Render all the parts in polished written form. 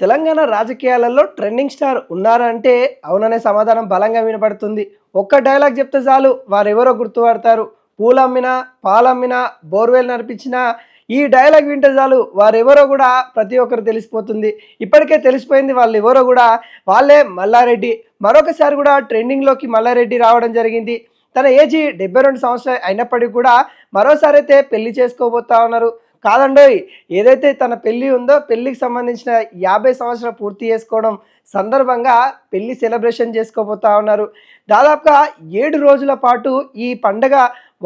తెలంగాణ రాజకీయాలలో trending star ఉన్నారా అంటే అవుననే సమాధానం బలంగా వినపడుతుంది. ఒక్క డైలాగ్ చెప్తే చాలు వారెవరో గుర్తుపడతారు. పూలమ్మినా, పాలమ్మినా, బోర్‌వెల్ నడిపించినా ఈ డైలాగ్ వింటే చాలు వారెవరో కూడా ప్రతి ఒక్కరు తెలిసిపోతుంది. ఇప్పటికే తెలిసిపోయింది వాళ్ళెవరో కూడా వాళ్ళే మల్లారెడ్డి. మరొకసారి కూడా ట్రెండింగ్‌లోకి మల్లారెడ్డి రావడం జరిగింది. తన ఏజీ 72 సంవత్సరాలు అయినప్పటికి కూడా మరోసారైతే పెళ్లి చేసుకోబోతా ఉన్నారు. కాదండోయ్! ఏదైతే తన పెళ్లి ఉందో పెళ్ళికి సంబంధించిన 50 సంవత్సరాలు పూర్తి చేసుకోవడం సందర్భంగా పెళ్లి సెలబ్రేషన్ చేసుకోబోతా ఉన్నారు. దాదాపుగా 7 రోజుల పాటు ఈ పండగ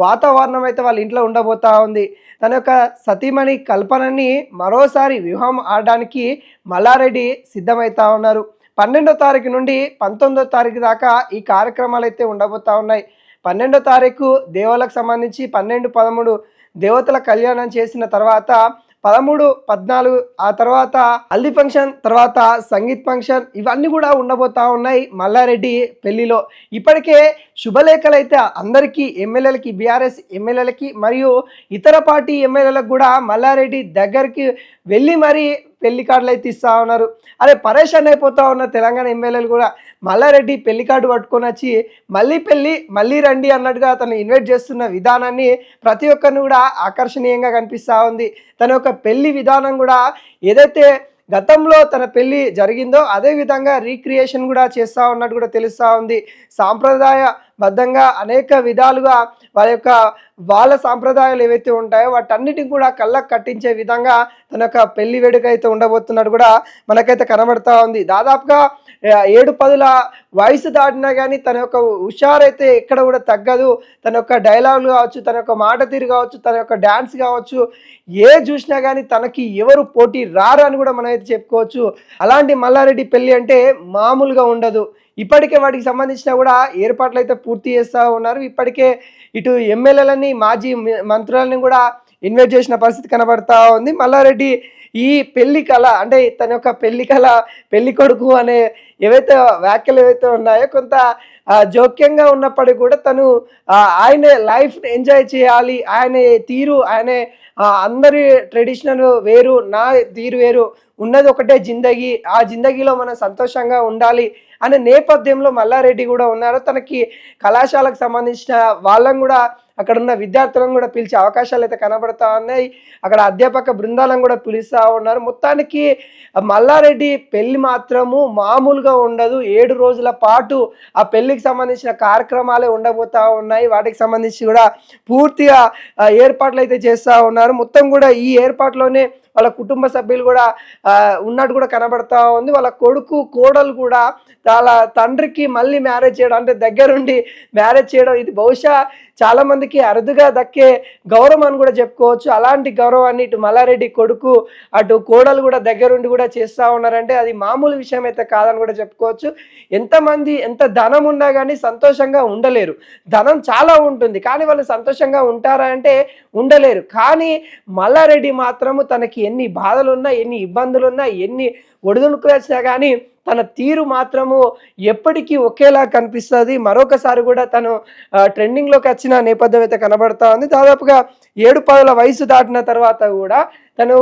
వాతావరణం అయితే వాళ్ళ ఇంట్లో ఉండబోతా ఉంది. తన యొక్క సతీమణి కల్పనని మరోసారి వివాహం ఆడడానికి మల్లారెడ్డి సిద్ధమైతా ఉన్నారు. 12వ తారీఖు నుండి 19వ తారీఖు దాకా ఈ కార్యక్రమాలైతే ఉండబోతా ఉన్నాయి. 12వ తారీఖు దేవుళ్ళకి సంబంధించి 12, 13 దేవతల కళ్యాణం చేసిన తర్వాత 13, 14 ఆ తర్వాత హల్దీ ఫంక్షన్, తర్వాత సంగీత్ ఫంక్షన్ ఇవన్నీ కూడా ఉండబోతా ఉన్నాయి మల్లారెడ్డి పెళ్లిలో. ఇప్పటికే శుభలేఖలైతే అందరికీ ఎమ్మెల్యేలకి, బీఆర్ఎస్ ఎమ్మెల్యేలకి మరియు ఇతర పార్టీ ఎమ్మెల్యేలకు కూడా మల్లారెడ్డి దగ్గరికి వెళ్ళి మరీ పెళ్లి కార్డులు అయితే ఇస్తూ ఉన్నారు. అరే పరేషాన్ అయిపోతూ ఉన్న తెలంగాణ ఎమ్మెల్యేలు కూడా మల్లారెడ్డి పెళ్లి కార్డు పట్టుకొని వచ్చి మళ్ళీ పెళ్ళి మళ్ళీ రండి అన్నట్టుగా తను ఇన్వైట్ చేస్తున్న విధానాన్ని ప్రతి ఒక్కరిని కూడా ఆకర్షణీయంగా కనిపిస్తూ ఉంది. తన యొక్క పెళ్లి విధానం కూడా ఏదైతే గతంలో తన పెళ్లి జరిగిందో అదే విధంగా రీక్రియేషన్ కూడా చేస్తూ ఉన్నట్టు కూడా తెలుస్తూ ఉంది. సాంప్రదాయబద్ధంగా అనేక విధాలుగా వాళ్ళ సాంప్రదాయాలు ఏవైతే ఉంటాయో వాటన్నిటిని కూడా కళ్ళకు కట్టించే విధంగా తన యొక్క పెళ్లి వేడుక అయితే ఉండబోతున్నట్టు కూడా మనకైతే కనబడతా ఉంది. దాదాపుగా 7-10 వయసు దాటినా కానీ తన యొక్క హుషారైతే ఎక్కడ కూడా తగ్గదు. తన యొక్క డైలాగులు కావచ్చు, తన యొక్క మాట తీరు కావచ్చు, తన యొక్క డ్యాన్స్ కావచ్చు, చూసినా కానీ తనకి ఎవరు పోటీ రారు అని కూడా మనం అయితే చెప్పుకోవచ్చు. అలాంటి మల్లారెడ్డి పెళ్ళి అంటే మామూలుగా ఉండదు. ఇప్పటికే వాటికి సంబంధించిన కూడా ఏర్పాట్లు అయితే పూర్తి చేస్తూ ఉన్నారు. ఇప్పటికే ఇటు ఎమ్మెల్యేలని, మాజీ మంత్రులని కూడా ఇన్వైట్ చేసిన పరిస్థితి కనబడతా ఉంది. మల్లారెడ్డి ఈ పెళ్లి కళ అంటే తన యొక్క పెళ్లి కళ, పెళ్లి కొడుకు అనే ఏవైతే వ్యాఖ్యలు ఏవైతే ఉన్నాయో కొంత జోక్యంగా ఉన్నప్పటికీ కూడా తను ఆయన లైఫ్ని ఎంజాయ్ చేయాలి, ఆయన తీరు, ఆయన అందరి ట్రెడిషనల్ వేరు, నా తీరు వేరు, ఉన్నది ఒకటే జిందగీ, ఆ జిందగీలో మనం సంతోషంగా ఉండాలి అనే నేపథ్యంలో మల్లారెడ్డి కూడా ఉన్నారు. తనకి కళాశాలకు సంబంధించిన వాళ్ళని కూడా అక్కడ ఉన్న విద్యార్థులను కూడా పిలిచే అవకాశాలు అయితే కనబడతా ఉన్నాయి. అక్కడ అధ్యాపక బృందాలను కూడా పిలుస్తూ ఉన్నారు. మొత్తానికి మల్లారెడ్డి పెళ్లి మాత్రము మామూలుగా ఉండదు. 7 రోజుల పాటు ఆ పెళ్లికి సంబంధించిన కార్యక్రమాలే ఉండబోతా ఉన్నాయి. వాటికి సంబంధించి కూడా పూర్తిగా ఏర్పాట్లు అయితే చేస్తూ ఉన్నారు. మొత్తం కూడా ఈ ఏర్పాట్లోనే వాళ్ళ కుటుంబ సభ్యులు కూడా ఉన్నట్టు కూడా కనబడతా ఉంది. వాళ్ళ కొడుకు, కోడలు కూడా వాళ్ళ తండ్రికి మళ్ళీ మ్యారేజ్ చేయడం అంటే దగ్గరుండి మ్యారేజ్ చేయడం ఇది బహుశా చాలామందికి అరుదుగా దక్కే గౌరవం అని కూడా చెప్పుకోవచ్చు. అలాంటి గౌరవాన్ని ఇటు మల్లారెడ్డి కొడుకు, అటు కోడలు కూడా దగ్గరుండి కూడా చేస్తూ ఉన్నారంటే అది మామూలు విషయం అయితే కాదని కూడా చెప్పుకోవచ్చు. ఎంతమంది ఎంత ధనం ఉన్నా కానీ సంతోషంగా ఉండలేరు. ధనం చాలా ఉంటుంది కానీ వాళ్ళు సంతోషంగా ఉంటారా అంటే ఉండలేరు. కానీ మల్లారెడ్డి మాత్రము తనకి ఎన్ని బాధలున్నా, ఎన్ని ఇబ్బందులున్నా, ఎన్ని ఒడిదుడుకులు వచ్చినా కానీ తన తీరు మాత్రము ఎప్పటికీ ఒకేలా కనిపిస్తుంది. మరొకసారి కూడా తను ట్రెండింగ్లోకి వచ్చిన నేపథ్యం అయితే కనబడతా ఉంది. దాదాపుగా 7-10 వయసు దాటిన తర్వాత కూడా తను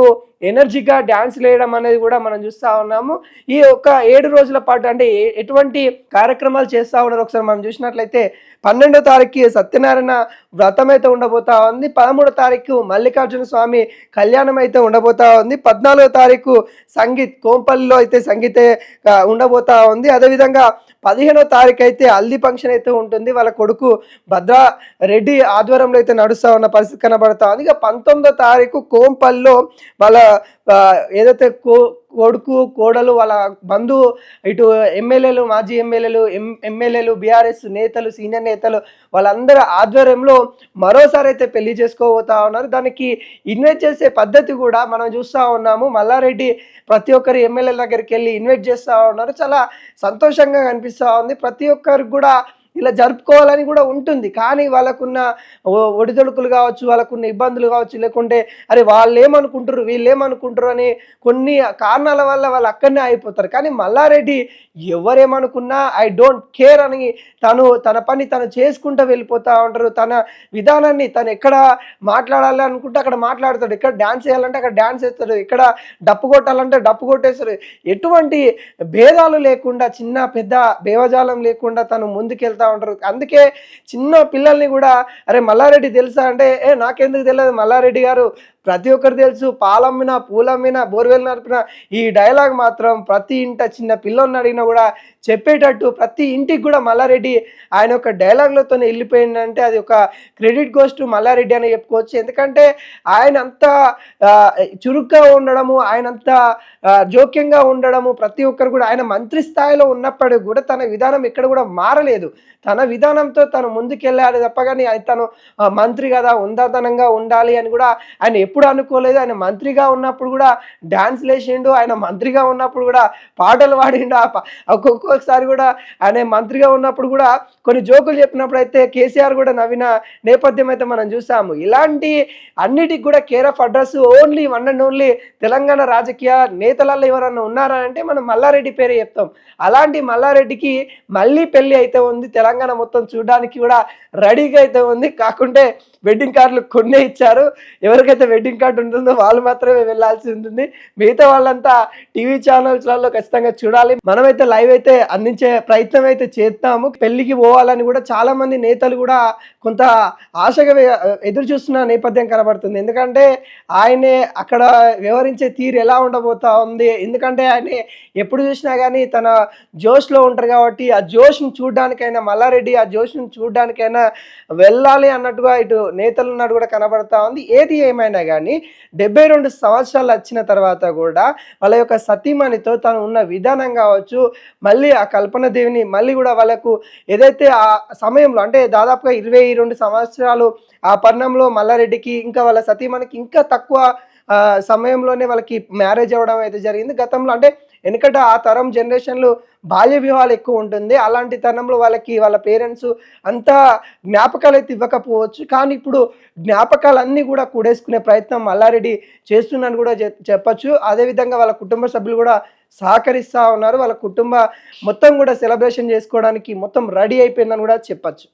ఎనర్జీగా డ్యాన్స్ వేయడం అనేది కూడా మనం చూస్తూ ఉన్నాము. ఈ ఒక్క 7 రోజుల పాటు అంటే ఎటువంటి కార్యక్రమాలు చేస్తూ ఉన్నారు ఒకసారి మనం చూసినట్లయితే 12వ తారీఖుకి సత్యనారాయణ వ్రతం అయితే ఉండబోతా ఉంది. 13వ తారీఖు మల్లికార్జున స్వామి కళ్యాణం అయితే ఉండబోతా ఉంది. 14వ తారీఖు సంగీత్ కోంపల్లిలో అయితే సంగీతే ఉండబోతా ఉంది. అదేవిధంగా 15వ తారీఖు అయితే హల్దీ ఫంక్షన్ అయితే ఉంటుంది. వాళ్ళ కొడుకు భద్రారెడ్డి ఆధ్వర్యంలో అయితే నడుస్తూ ఉన్న పరిస్థితి కనబడతా ఉంది. ఇక 19వ తారీఖు కోంపల్లిలో వాళ్ళ ఏదైతే కొడుకు, కోడలు, వాళ్ళ బంధువు, ఇటు ఎమ్మెల్యేలు, మాజీ ఎమ్మెల్యేలు, బీఆర్ఎస్ నేతలు, సీనియర్ నేతలు వాళ్ళందరూ ఆధ్వర్యంలో మరోసారి అయితే పెళ్లి చేసుకోబోతా ఉన్నారు. దానికి ఇన్వైట్ చేసే పద్ధతి కూడా మనం చూస్తూ ఉన్నాము. మల్లారెడ్డి ప్రతి ఒక్కరి ఎమ్మెల్యేల దగ్గరికి వెళ్ళి ఇన్వైట్ చేస్తూ ఉన్నారు. చాలా సంతోషంగా కనిపిస్తూ ఉంది. ప్రతి ఒక్కరికి కూడా ఇలా జరుపుకోవాలని కూడా ఉంటుంది. కానీ వాళ్ళకున్న ఒడిదుడుకులు కావచ్చు, వాళ్ళకున్న ఇబ్బందులు కావచ్చు, లేకుంటే అరే వాళ్ళేమనుకుంటారు, వీళ్ళేమనుకుంటారు అని కొన్ని కారణాల వల్ల వాళ్ళు అక్కడనే అయిపోతారు. కానీ మల్లారెడ్డి ఎవరేమనుకున్నా ఐ డోంట్ కేర్ అని తన పని తను చేసుకుంటూ వెళ్ళిపోతా ఉంటారు. తన విధానాన్ని తను ఎక్కడ మాట్లాడాలి అనుకుంటే అక్కడ మాట్లాడతాడు. ఎక్కడ డాన్స్ చేయాలంటే అక్కడ డాన్స్ చేస్తాడు. ఎక్కడ డప్పు కొట్టాలంటే డప్పు కొట్టేస్తాడు. ఎటువంటి భేదాలు లేకుండా, చిన్న పెద్ద భేవజాలం లేకుండా తను ముందుకెళ్తా ఉంటారు. అందుకే చిన్న పిల్లల్ని కూడా అరే మల్లారెడ్డి తెలుసా అంటే నాకెందుకు తెలియదు, మల్లారెడ్డి గారు ప్రతి ఒక్కరు తెలుసు. పాలమ్మినా, పూలమ్మినా, బోర్వెల్ నడిపినా ఈ డైలాగ్ మాత్రం ప్రతి ఇంట చిన్న పిల్లోని అడిగినా కూడా చెప్పేటట్టు ప్రతి ఇంటికి కూడా మల్లారెడ్డి ఆయన ఒక డైలాగ్లతో వెళ్ళిపోయిందంటే అది ఒక క్రెడిట్ గోస్ టు మల్లారెడ్డి అని చెప్పుకోవచ్చు. ఎందుకంటే ఆయన అంత చురుగ్గా ఉండడము, ఆయన అంత జోక్యంగా ఉండడము, ప్రతి ఒక్కరు కూడా ఆయన మంత్రి స్థాయిలో ఉన్నప్పటికీ కూడా తన విధానం ఎక్కడ కూడా మారలేదు. తన విధానంతో తను ముందుకెళ్ళాలి తప్ప కానీ తను మంత్రి కదా ఉందాతనంగా ఉండాలి అని కూడా ఆయన ఎప్పుడు అనుకోలేదు. ఆయన మంత్రిగా ఉన్నప్పుడు కూడా డాన్స్ లేచిండు, ఆయన మంత్రిగా ఉన్నప్పుడు కూడా పాటలు పాడిండు. ఒక్కొక్కసారి కూడా ఆయన మంత్రిగా ఉన్నప్పుడు కూడా కొన్ని జోకులు చెప్పినప్పుడు అయితే కేసీఆర్ కూడా నవ్విన నేపథ్యం అయితే మనం చూసాము. ఇలాంటి అన్నిటికి కూడా care of address only one and only Telangana రాజకీయ నేతలలో ఎవరన్నా ఉన్నారా అంటే మనం మల్లారెడ్డి పేరే చెప్తాం. అలాంటి మల్లారెడ్డికి మళ్ళీ పెళ్లి అయితే ఉంది. తెలంగాణ మొత్తం చూడడానికి కూడా రెడీగా అయితే ఉంది. కాకుంటే వెడ్డింగ్ కార్డులు కొన్నే ఇచ్చారు. ఎవరికైతే వెడ్డింగ్ కార్డు ఉంటుందో వాళ్ళు మాత్రమే వెళ్ళాల్సి ఉంటుంది. మిగతా వాళ్ళంతా టీవీ ఛానల్స్లలో ఖచ్చితంగా చూడాలి. మనమైతే లైవ్ అయితే అందించే ప్రయత్నం అయితే చేస్తాము. పెళ్లికి పోవాలని కూడా చాలా మంది నేతలు కూడా కొంత ఆశగా ఎదురు చూస్తున్న నేపథ్యం కనబడుతుంది. ఎందుకంటే ఆయనే అక్కడ వ్యవహరించే తీరు ఎలా ఉండబోతా ఉంది. ఎందుకంటే ఆయన ఎప్పుడు చూసినా కానీ తన జోష్లో ఉంటారు కాబట్టి ఆ జోష్ని చూడడానికైనా మల్లారెడ్డి ఆ జోష్ని చూడడానికైనా వెళ్ళాలి అన్నట్టుగా ఇటు నేతలు ఉన్నట్టు కూడా కనబడతా ఉంది. ఏది ఏమైనా కానీ 72 సంవత్సరాలు వచ్చిన తర్వాత కూడా వాళ్ళ యొక్క సతీమణితో తను ఉన్న విధానం కావచ్చు, మళ్ళీ ఆ కల్పన దేవిని మళ్ళీ కూడా వాళ్ళకు ఏదైతే ఆ సమయంలో అంటే దాదాపుగా 22 సంవత్సరాలు ఆ పర్ణంలో మల్లారెడ్డికి ఇంకా వాళ్ళ సతీమణికి ఇంకా తక్కువ సమయంలోనే వాళ్ళకి మ్యారేజ్ అవ్వడం అయితే జరిగింది. గతంలో అంటే ఎందుకంటే ఆ తరం జనరేషన్లో బాల్య వివాహాలు ఎక్కువ ఉంటుంది. అలాంటి తరంలో వాళ్ళకి వాళ్ళ పేరెంట్స్ అంత జ్ఞాపకాలు అయితే ఇవ్వకపోవచ్చు. కానీ ఇప్పుడు జ్ఞాపకాలన్నీ కూడా కూడేసుకునే ప్రయత్నం మల్లారెడ్డి చేస్తున్నాను కూడా చెప్పచ్చు. అదేవిధంగా వాళ్ళ కుటుంబ సభ్యులు కూడా సహకరిస్తూ ఉన్నారు. వాళ్ళ కుటుంబ మొత్తం కూడా సెలబ్రేషన్ చేసుకోవడానికి మొత్తం రెడీ అయిపోయిందని కూడా చెప్పచ్చు.